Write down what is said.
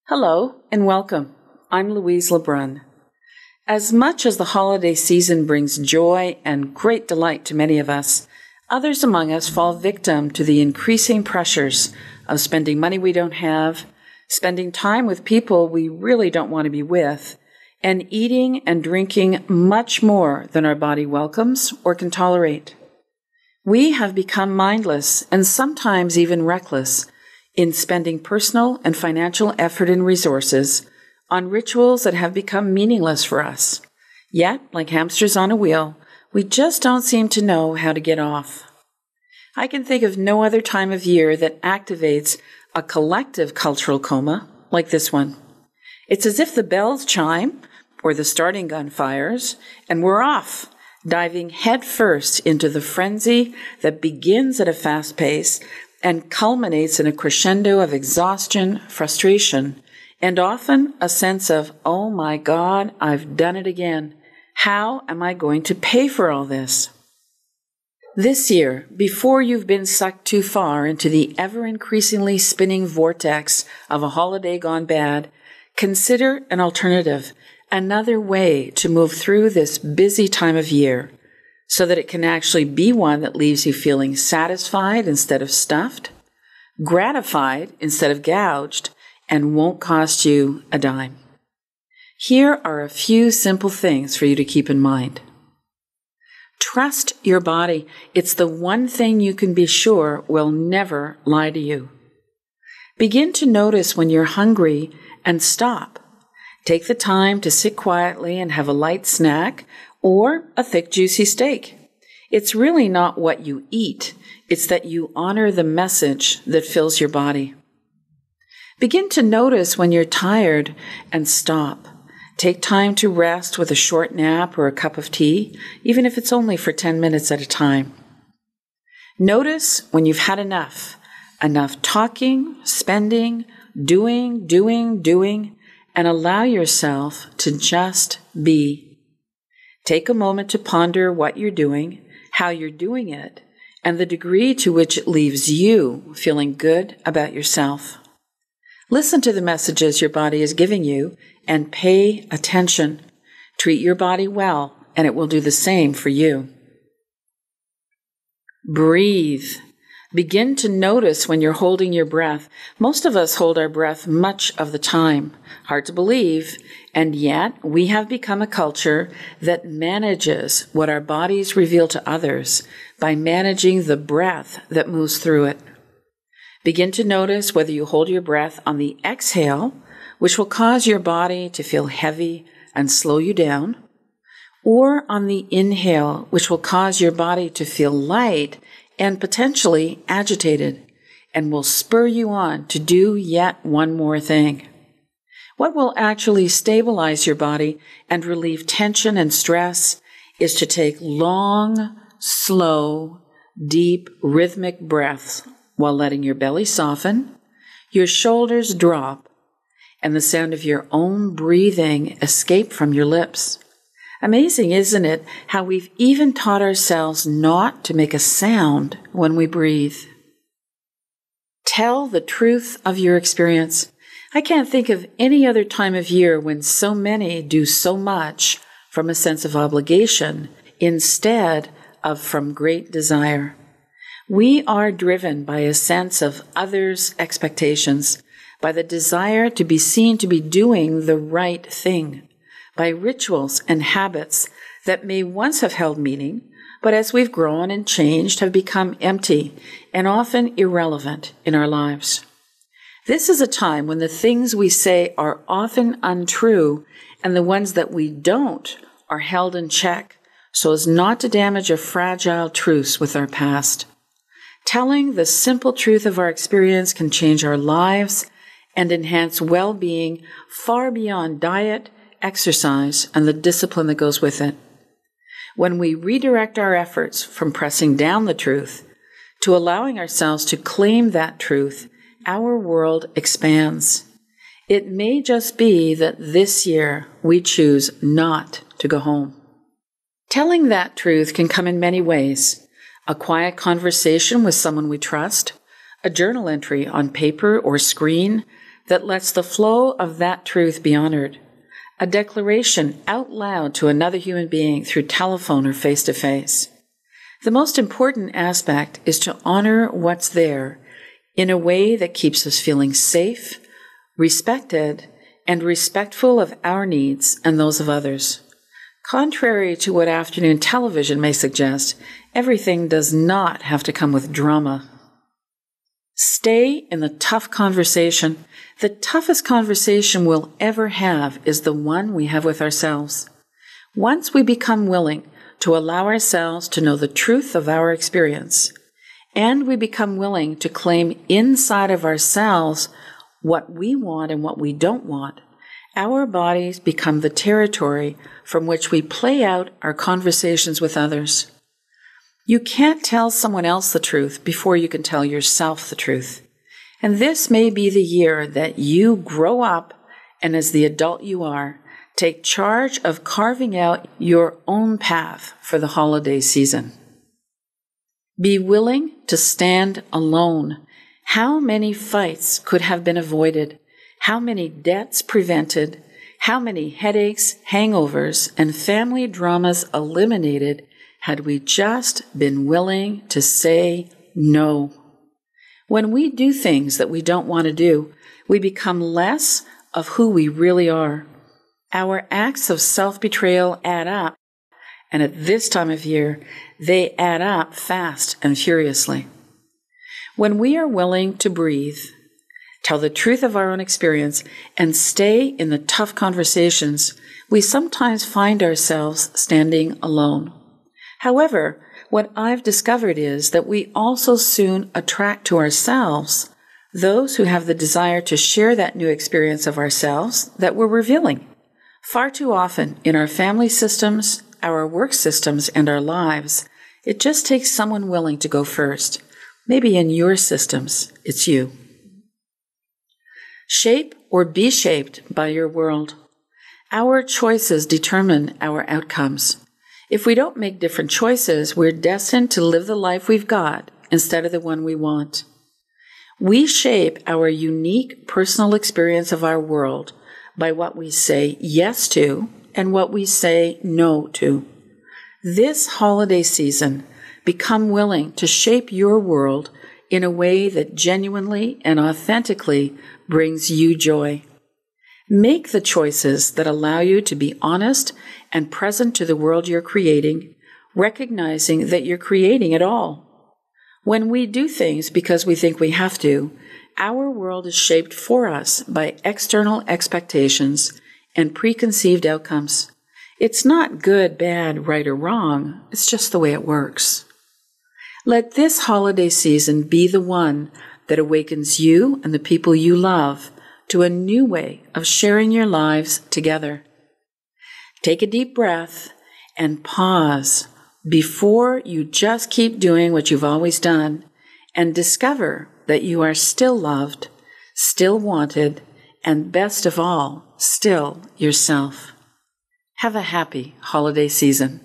Hello and welcome. I'm Louise LeBrun. As much as the holiday season brings joy and great delight to many of us, others among us fall victim to the increasing pressures of spending money we don't have, spending time with people we really don't want to be with, and eating and drinking much more than our body welcomes or can tolerate. We have become mindless and sometimes even reckless in spending personal and financial effort and resources on rituals that have become meaningless for us. Yet, like hamsters on a wheel, we just don't seem to know how to get off. I can think of no other time of year that activates a collective cultural coma like this one. It's as if the bells chime, or the starting gun fires, and we're off, diving headfirst into the frenzy that begins at a fast pace and culminates in a crescendo of exhaustion, frustration, and often a sense of, oh my God, I've done it again. How am I going to pay for all this? This year, before you've been sucked too far into the ever-increasingly spinning vortex of a holiday gone bad, consider an alternative, another way to move through this busy time of year, so that it can actually be one that leaves you feeling satisfied instead of stuffed, gratified instead of gouged, and won't cost you a dime. Here are a few simple things for you to keep in mind. Trust your body. It's the one thing you can be sure will never lie to you. Begin to notice when you're hungry and stop. Take the time to sit quietly and have a light snack or a thick, juicy steak. It's really not what you eat. It's that you honor the message that fills your body. Begin to notice when you're tired and stop. Take time to rest with a short nap or a cup of tea, even if it's only for 10 minutes at a time. Notice when you've had enough talking, spending, doing, and allow yourself to just be. Take a moment to ponder what you're doing, how you're doing it, and the degree to which it leaves you feeling good about yourself. Listen to the messages your body is giving you and pay attention. Treat your body well, and it will do the same for you. Breathe. Begin to notice when you're holding your breath. Most of us hold our breath much of the time. Hard to believe, and yet we have become a culture that manages what our bodies reveal to others by managing the breath that moves through it. Begin to notice whether you hold your breath on the exhale, which will cause your body to feel heavy and slow you down, or on the inhale, which will cause your body to feel light and potentially agitated, and will spur you on to do yet one more thing. What will actually stabilize your body and relieve tension and stress is to take long, slow, deep, rhythmic breaths while letting your belly soften, your shoulders drop, and the sound of your own breathing escape from your lips. Amazing, isn't it, how we've even taught ourselves not to make a sound when we breathe. Tell the truth of your experience. I can't think of any other time of year when so many do so much from a sense of obligation instead of from great desire. We are driven by a sense of others' expectations, by the desire to be seen to be doing the right thing, by rituals and habits that may once have held meaning, but as we've grown and changed have become empty and often irrelevant in our lives. This is a time when the things we say are often untrue and the ones that we don't are held in check so as not to damage a fragile truce with our past. Telling the simple truth of our experience can change our lives and enhance well-being far beyond diet, exercise, and the discipline that goes with it. When we redirect our efforts from pressing down the truth to allowing ourselves to claim that truth, our world expands. It may just be that this year we choose not to go home. Telling that truth can come in many ways. A quiet conversation with someone we trust, a journal entry on paper or screen, that lets the flow of that truth be honored. A declaration out loud to another human being through telephone or face-to-face. The most important aspect is to honor what's there in a way that keeps us feeling safe, respected, and respectful of our needs and those of others. Contrary to what afternoon television may suggest, everything does not have to come with drama. Stay in the tough conversation. The toughest conversation we'll ever have is the one we have with ourselves. Once we become willing to allow ourselves to know the truth of our experience, and we become willing to claim inside of ourselves what we want and what we don't want, our bodies become the territory from which we play out our conversations with others. You can't tell someone else the truth before you can tell yourself the truth. And this may be the year that you grow up and, as the adult you are, take charge of carving out your own path for the holiday season. Be willing to stand alone. How many fights could have been avoided? How many debts prevented? How many headaches, hangovers, and family dramas eliminated had we just been willing to say no? When we do things that we don't want to do, we become less of who we really are. Our acts of self-betrayal add up, and at this time of year, they add up fast and furiously. When we are willing to breathe, tell the truth of our own experience, and stay in the tough conversations, we sometimes find ourselves standing alone. However, what I've discovered is that we also soon attract to ourselves those who have the desire to share that new experience of ourselves that we're revealing. Far too often in our family systems, our work systems, and our lives, it just takes someone willing to go first. Maybe in your systems, it's you. Shape or be shaped by your world. Our choices determine our outcomes. If we don't make different choices, we're destined to live the life we've got instead of the one we want. We shape our unique personal experience of our world by what we say yes to and what we say no to. This holiday season, become willing to shape your world in a way that genuinely and authentically brings you joy. Make the choices that allow you to be honest and present to the world you're creating, recognizing that you're creating it all. When we do things because we think we have to, our world is shaped for us by external expectations and preconceived outcomes. It's not good, bad, right, or wrong. It's just the way it works. Let this holiday season be the one that awakens you and the people you love to a new way of sharing your lives together. Take a deep breath and pause before you just keep doing what you've always done, and discover that you are still loved, still wanted, and best of all, still yourself. Have a happy holiday season.